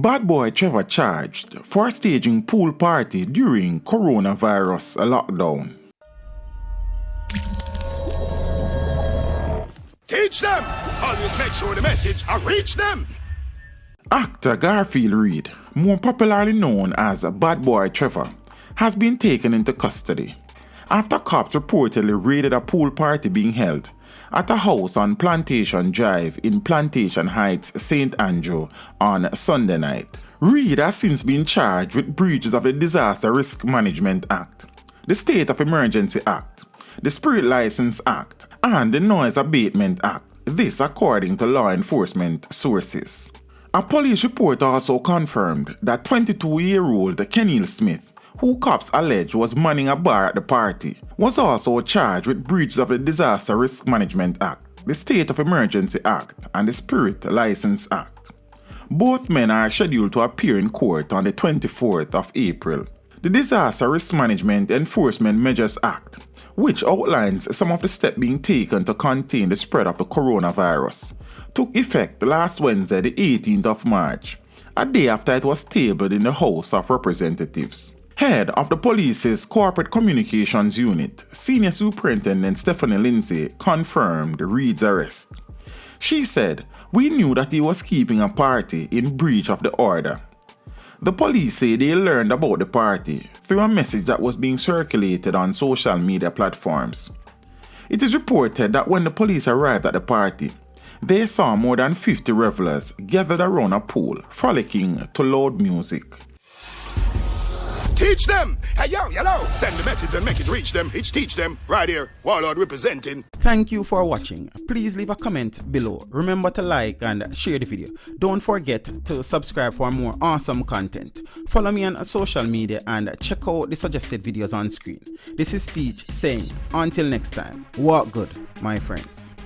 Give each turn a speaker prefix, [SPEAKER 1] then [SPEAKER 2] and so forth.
[SPEAKER 1] Bad Boy Trevor charged for staging pool party during coronavirus lockdown.
[SPEAKER 2] Teach them! Always make sure the message reach them!
[SPEAKER 1] Actor Garfield Reid, more popularly known as Bad Boy Trevor, has been taken into custody after cops reportedly raided a pool party being held at a house on Plantation Drive in Plantation Heights, St. Andrew on Sunday night. Reid has since been charged with breaches of the Disaster Risk Management Act, the State of Emergency Act, the Spirit License Act, and the Noise Abatement Act, this according to law enforcement sources. A police report also confirmed that 22-year-old Kenil Smith, who cops allege was manning a bar at the party, was also charged with breaches of the Disaster Risk Management Act, the State of Emergency Act, and the Spirit License Act. Both men are scheduled to appear in court on the 24th of April. The Disaster Risk Management Enforcement Measures Act, which outlines some of the steps being taken to contain the spread of the coronavirus, took effect last Wednesday, the 18th of March, a day after it was tabled in the House of Representatives. Head of the police's Corporate Communications Unit, Senior Superintendent Stephanie Lindsay, confirmed Reid's arrest. She said, "We knew that he was keeping a party in breach of the order." The police say they learned about the party through a message that was being circulated on social media platforms. It is reported that when the police arrived at the party, they saw more than 50 revelers gathered around a pool, frolicking to loud music.
[SPEAKER 2] Teach them! Hey yo, hello! Send the message and make it reach them. It's teach them. Right here, Warlord representing.
[SPEAKER 3] Thank you for watching. Please leave a comment below. Remember to like and share the video. Don't forget to subscribe for more awesome content. Follow me on social media and check out the suggested videos on screen. This is Teach saying, until next time, walk good, my friends.